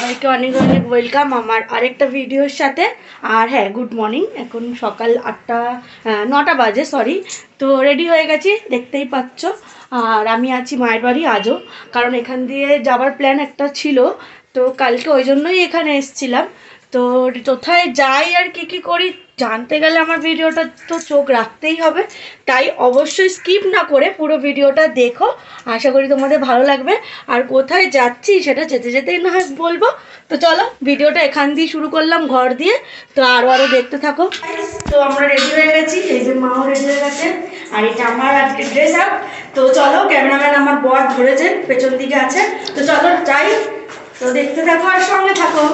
সবাইকে অনেক অনেক ওয়েলকাম আমার আরেকটা ভিডিওর সাথে। আর হ্যাঁ, গুড মর্নিং। এখন সকাল 9টা বাজে, সরি। তো রেডি হয়ে গেছি, দেখতেই পাচ্ছ। আর আমি আছি মায়ের বাড়ি আজও, কারণ এখান দিয়ে যাওয়ার প্ল্যান একটা ছিল। তো কালকে ওই জন্যই এখানে এসেছিলাম। তো কোথায় যাই আর কি করি জানতে গেলে আমার ভিডিওটা তো চোখ রাখতেই হবে। তাই অবশ্যই স্কিপ না করে পুরো ভিডিওটা দেখো, আশা করি তোমাদের ভালো লাগবে। আর কোথায় যাচ্ছি সেটা যেতে যেতেই না হয় বলবো। তো চলো, ভিডিওটা এখান দিয়ে শুরু করলাম, ঘর দিয়ে। তো আরও দেখতে থাকো। তো আমরা রেডি হয়ে গেছি, এই যে মাও রেডি হয়ে গেছে। আর এটা আমার আজকে ড্রেস আপ। তো চলো, ক্যামেরাম্যান আমার বর ধরেছে, পেছন দিকে আছে। তো চলো যাই, তো দেখতে থাকো আর সঙ্গে থাকো।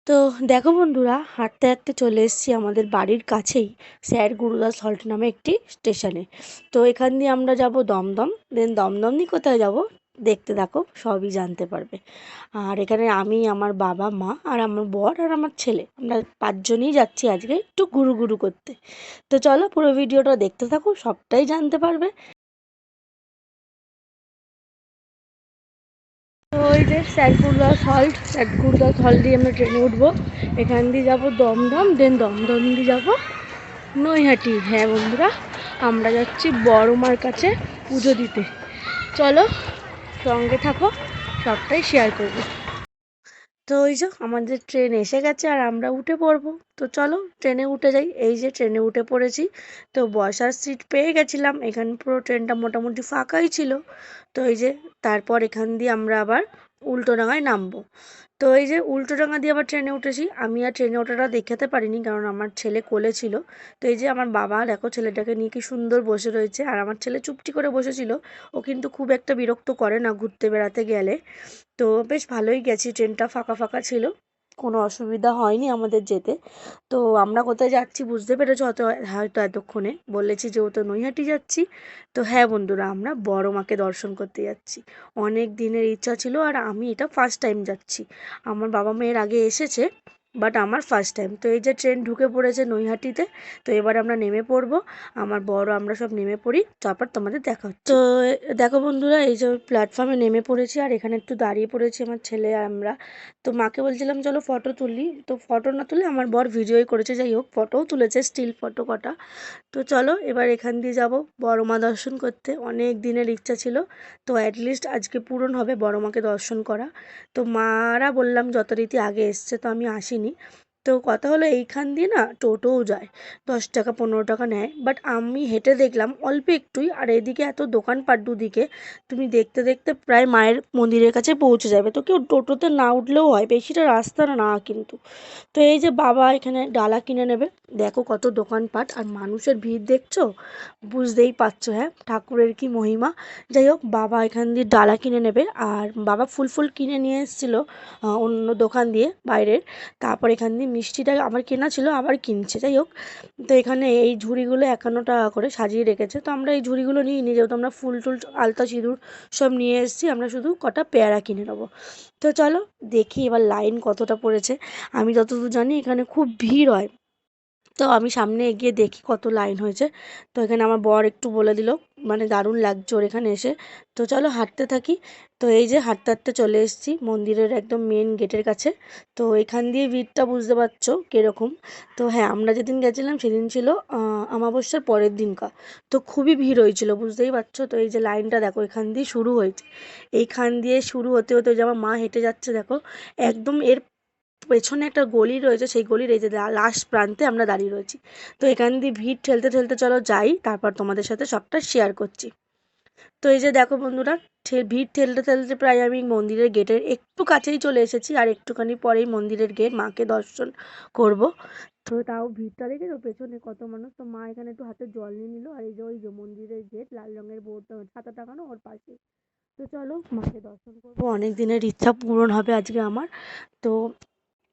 তো দেখো বন্ধুরা, হাঁটতে হাঁটতে চলে এসেছি আমাদের বাড়ির কাছেই স্যার গুরুদাস হল্ট নামে একটি স্টেশনে। তো এখান দিয়ে আমরা যাব দমদম, দেন দমদম দিয়ে কোথায় যাব দেখতে থাকো, সবই জানতে পারবে। আর এখানে আমি, আমার বাবা মা আর আমার বর আর আমার ছেলে, আমরা 5জনই যাচ্ছি আজকে একটু ঘুরু ঘুরু করতে। তো চলো পুরো ভিডিওটা দেখতে থাকো, সবটাই জানতে পারবে। তো ওই যে স্যার গুরুদাস হল্ট দিয়ে আমরা ট্রেনে উঠবো। এখান দিয়ে যাবো দমদম, দেন দমদম দিয়ে যাবো নৈহাটি। হ্যাঁ বন্ধুরা, আমরা যাচ্ছি বড় মার কাছে পুজো দিতে। চলো সঙ্গে থাকো, সবটাই শেয়ার করবো। তো ওই যে আমাদের ট্রেন এসে গেছে আর আমরা উঠে পড়বো। তো চলো ট্রেনে উঠে যাই। এই যে ট্রেনে উঠে পড়েছি। তো বসার সিট পেয়ে গেছিলাম, এখানে পুরো ট্রেনটা মোটামুটি ফাঁকাই ছিল। তো এই যে তারপর এখান দিয়ে আমরা আবার উল্টোডাঙায় নামবো। তো এই যে উল্টোডাঙা দিয়ে আবার ট্রেনে উঠেছি। আমি আর ট্রেনে ওঠাটা দেখাতে পারিনি, কারণ আমার ছেলে কোলে ছিল। তো এই যে আমার বাবা দেখো ছেলেটাকে নিয়ে কি সুন্দর বসে রয়েছে। আর আমার ছেলে চুপটি করে বসেছিল। ও কিন্তু খুব একটা বিরক্ত করে না ঘুরতে বেড়াতে গেলে। তো বেশ ভালোই গেছি, ট্রেনটা ফাঁকা ফাঁকা ছিল, কোনো অসুবিধা হয়নি আমাদের যেতে। তো আমরা কোথায় যাচ্ছি বুঝতে পেরেছো হয়তো এতক্ষণে বলেছি যেহেতু নৈহাটি যাচ্ছি। তো হ্যাঁ বন্ধুরা, আমরা বড় মাকে দর্শন করতে যাচ্ছি। অনেক দিনের ইচ্ছা ছিল, আর আমি এটা ফার্স্ট টাইম যাচ্ছি। আমার বাবা মেয়ের আগে এসেছে, বাট আমার ফার্স্ট টাইম। তো এই যে ট্রেন ঢুকে পড়েছে নৈহাটিতে। তো এবার আমরা নেমে পড়বো, আমার বড় আমরা সব নেমে পড়ি, তারপর তোমাদের দেখা হচ্ছে। তো দেখো বন্ধুরা, এই যে প্ল্যাটফর্মে নেমে পড়েছি, আর এখানে একটু দাঁড়িয়ে পড়েছি আমার ছেলে আর আমরা। তো মাকে বলছিলাম চলো ফটো তুলি, তো ফটো না তুলে আমার বর ভিডিওই করেছে, যাই হোক ফটোও তুলেছে, স্টিল ফটো কটা। তো চলো এবার এখান দিয়ে যাব বড় মা দর্শন করতে। অনেক দিনের ইচ্ছা ছিল, তো অ্যাটলিস্ট আজকে পূরণ হবে বড় মাকে দর্শন করা। তো মারা বললাম যথারীতি আগে এসছে, তো আমি আসিনি। তো কথা হলো এইখান দিয়ে না টোটোও যায়, 10 টাকা 15 টাকা নেয়, বাট আমি হেঁটে দেখলাম অল্প একটুই। আর এদিকে এত দোকানপাট দুদিকে, তুমি দেখতে দেখতে প্রায় মায়ের মন্দিরের কাছে পৌঁছে যাবে। তো কেউ টোটোতে না উঠলেও হয়, বেশিটা রাস্তা না কিন্তু। তো এই যে বাবা এখানে ডালা কিনে নেবে। দেখো কত দোকানপাট আর মানুষের ভিড় দেখছো, বুঝতেই পারছো। হ্যাঁ, ঠাকুরের কি মহিমা। যাই হোক, বাবা এখান দিয়ে ডালা কিনে নেবে। আর বাবা ফুল কিনে নিয়ে এসেছিলো অন্য দোকান দিয়ে বাইরের। তারপর এখান দিয়ে মিষ্টিটা আমার কেনা ছিল, আবার কিনছে। যাই হোক, তো এখানে এই ঝুড়িগুলো 51 টাকা করে সাজিয়ে রেখেছে। তো আমরা এই ঝুড়িগুলো নিয়ে নিই, যেহেতু আমরা ফুল টুল আলতা সিঁদুর সব নিয়ে এসেছি, আমরা শুধু কটা পেয়ারা কিনে নেবো। তো চলো দেখি এবার লাইন কতটা পড়েছে। আমি যতদূর জানি এখানে খুব ভিড় হয়। তো আমি সামনে এগিয়ে দেখি কত লাইন হয়েছে। তো এখানে আমার বর একটু বলে দিল, মানে দারুণ লাগছে ওর এখানে এসে। তো চলো হাঁটতে থাকি। তো এই যে হাঁটতে হাঁটতে চলে এসেছি মন্দিরের একদম মেন গেটের কাছে। তো এখান দিয়ে ভিড়টা বুঝতে পারছো কীরকম। তো হ্যাঁ, আমরা যেদিন গেছিলাম সেদিন ছিল অমাবস্যার পরের দিনকা। তো খুবই ভিড় হয়েছিল, বুঝতেই পারছো। তো এই যে লাইনটা দেখো এখান দিয়ে শুরু হয়েছে, এইখান দিয়ে শুরু হতে হতে যে আমার মা হেঁটে যাচ্ছে দেখো, একদম এর পেছনে একটা গলি রয়েছে, সেই গলির এই যে লাস্ট প্রান্তে আমরা দাঁড়িয়ে রয়েছি। তো এখান দিয়ে ভিড় ঠেলতে ঠেলতে চলো যাই, তারপর তোমাদের সাথে সবটা শেয়ার করছি। তো এই যে দেখো বন্ধুরা, ভিড় ঠেলতে ঠেলতে প্রায় আমি মন্দিরের গেটের একটু কাছেই চলে এসেছি, আর একটুখানি পরেই মন্দিরের গেট, মাকে দর্শন করব। তো তাও ভিড়টা দেখে তো পেছনে কত মানুষ। তো মা এখানে একটু হাতে জল নিয়ে নিল, আর এই যে ওই যে মন্দিরের গেট লাল রঙের বোর্ড, ছাতা টাঙানো ওর পাশে। তো চলো মাকে দর্শন করবো, অনেক দিনের ইচ্ছা পূরণ হবে আজকে আমার। তো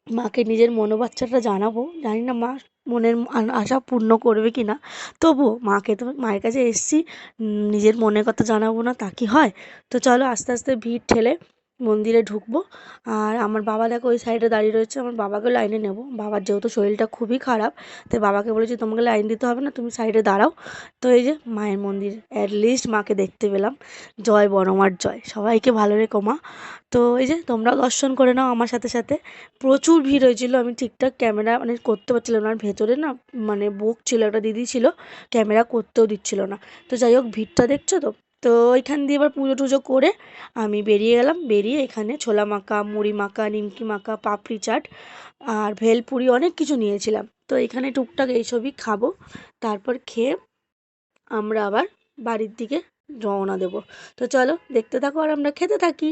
মাকে নিজের মনোবাচ্চাটা জানাবো, জানি না মা মনের আশা পূর্ণ করবে কি না। তবুও মাকে তো মায়ের কাছে এসেছি, নিজের মনের কথা জানাবো না তা কি হয়। তো চলো আস্তে আস্তে ভিড় ঠেলে মন্দিরে ঢুকবো। আর আমার বাবা দেখো ওই সাইডে দাঁড়িয়ে রয়েছে, আমার বাবাকে লাইনে নেব। বাবার যেহেতু শরীরটা খুবই খারাপ, তাই বাবাকে বলেছি তোমাকে লাইন দিতে হবে না, তুমি সাইডে দাঁড়াও। তো এই যে মায়ের মন্দির, অ্যাটলিস্ট মাকে দেখতে পেলাম। জয় বড়মার জয়, সবাইকে ভালো রেখো মা। তো এই যে তোমরাও দর্শন করে নাও আমার সাথে সাথে। প্রচুর ভিড় হয়েছিল, আমি ঠিকঠাক ক্যামেরা মানে করতে পারছিলাম না, আর ভেতরে না মানে বুক ছিল, একটা দিদি ছিল, ক্যামেরা করতেও দিচ্ছিল না। তো যাই হোক, ভিড়টা দেখছো তো। তো ওইখান দিয়ে এবার পুজো টুজো করে আমি বেরিয়ে গেলাম। বেরিয়ে এখানে ছোলা মাখা, মুড়ি মাখা, নিমকি মাখা, পাপড়ি চাট আর ভেলপুরি অনেক কিছু নিয়েছিলাম। তো এখানে টুকটাক এইসবই খাবো। তারপর খেয়ে আমরা আবার বাড়ির দিকে রওনা দেব। তো চলো দেখতে থাকো আর আমরা খেতে থাকি।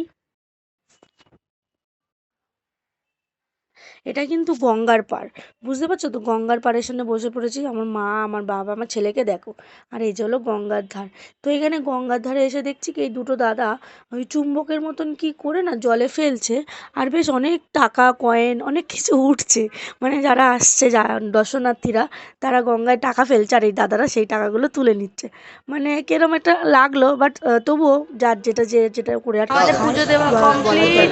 এটা কিন্তু গঙ্গার পাড়, বুঝতে পারছো তো, গঙ্গার পাড়ের সামনে বসে পড়েছি। আমার মা, আমার বাবা, আমার ছেলেকে দেখো। আর এই যে হলো গঙ্গার ধার। তো এখানে গঙ্গার ধারে এসে দেখছি কি এই দুটো দাদা ওই চুম্বকের মতন কি করে না জলে ফেলছে, আর বেশ অনেক টাকা কয়েন অনেক কিছু উঠছে। মানে যারা আসছে দর্শনার্থীরা, তারা গঙ্গায় টাকা ফেলছে, আর এই দাদারা সেই টাকাগুলো তুলে নিচ্ছে। মানে কিরম একটা লাগলো, বাট তবুও যার যেটা যে যেটা করে আর আমাদের পুজো দেওয়া কমপ্লিট।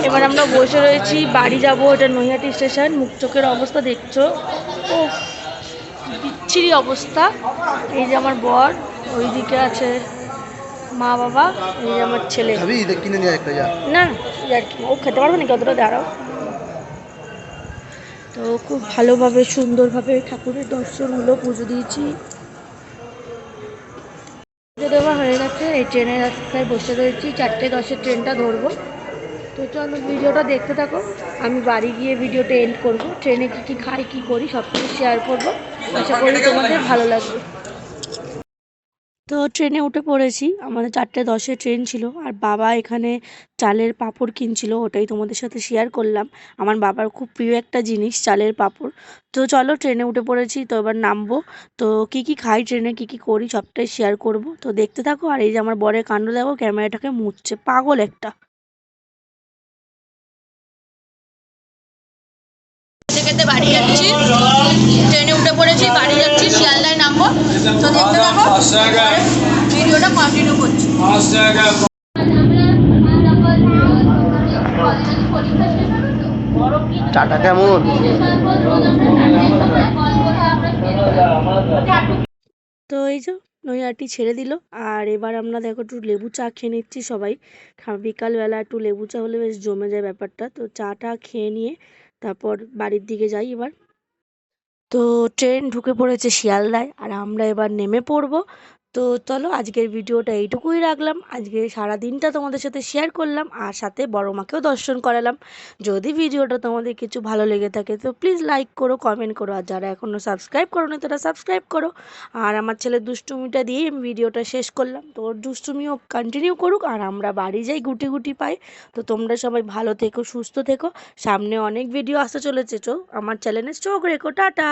এবার আমরা বসে রয়েছি, বাড়ি যাব। এটা নৈহাটি স্টেশন। মুখ চোখের অবস্থা দেখছো, ও বিচ্ছিরি অবস্থা। এই যে আমার বর, ওইদিকে আছে মা বাবা, এই যে আমার ছেলে। না আর কি, ও খেতে পারবে নাকি অতটা, দাঁড়াও। তো খুব ভালোভাবে সুন্দরভাবে ঠাকুরের দর্শন হলো, পুজো দিয়েছি। পুজো দেওয়া হয়ে গেছে, এই ট্রেনের রাস্তায় বসে রয়েছি, 4:10 ট্রেনটা ধরবো। তো চলো ভিডিওটা দেখতে থাকো। আমি বাড়ি গিয়ে ভিডিওটা এন্ড করব, ট্রেনে কী কী খাই কী করি সব কিছু শেয়ার করবো। আশা করি তোমাদের ভালো লাগবে। তো ট্রেনে উঠে পড়েছি, আমাদের 4:10 ট্রেন ছিল। আর বাবা এখানে চালের পাঁপড় কিনছিল, ওটাই তোমাদের সাথে শেয়ার করলাম। আমার বাবার খুব প্রিয় একটা জিনিস চালের পাঁপড়। তো চলো ট্রেনে উঠে পড়েছি, তো এবার নামবো। তো কী কী খাই ট্রেনে, কী কী করি সবটাই শেয়ার করব। তো দেখতে থাকো। আর এই যে আমার বরের কাণ্ড দেখো, ক্যামেরাটাকে মুছছে, পাগল একটা। খেতে বাড়ি যাচ্ছি, ট্রেনে উঠে পড়েছি, বাড়ি যাচ্ছি, শিয়ালদায় নামবো। তো দেখতে থাকো, ভিডিওটা কন্টিনিউ করছি। চাটা কেমন? তো এই যে নৈহাটি ছেড়ে দিল। আর এবার আমরা দেখো একটু লেবু চা খেয়ে নিচ্ছি সবাই। বিকালবেলা একটু লেবু চা হলে বেশ জমে যায় ব্যাপারটা। তো চাটা খেয়ে নিয়ে তারপর বাড়ির দিকে যাই এবার। তো ট্রেন ঢুকে পড়েছে শিয়ালদায়, আর আমরা এবার নেমে পড়বো। তো চলো আজকের ভিডিওটা এইটুকুই রাখলাম। আজকে সারা দিনটা তোমাদের সাথে শেয়ার করলাম, আর সাথে বড় মাকেও দর্শন করালাম। যদি ভিডিওটা তোমাদের কিছু ভালো লেগে থাকে তো প্লিজ লাইক করো, কমেন্ট করো, আর যারা এখনও সাবস্ক্রাইব করো না তারা সাবস্ক্রাইব করো। আর আমার ছেলের দুষ্টুমিটা দিয়েই আমি ভিডিওটা শেষ করলাম। তো ওর দুষ্টুমিও কন্টিনিউ করুক, আর আমরা বাড়ি যাই গুটি গুটি পাই। তো তোমরা সবাই ভালো থেকো, সুস্থ থেকো। সামনে অনেক ভিডিও আসতে চলেছে, আমার চ্যানেলে চোখ রেখো। টাটা।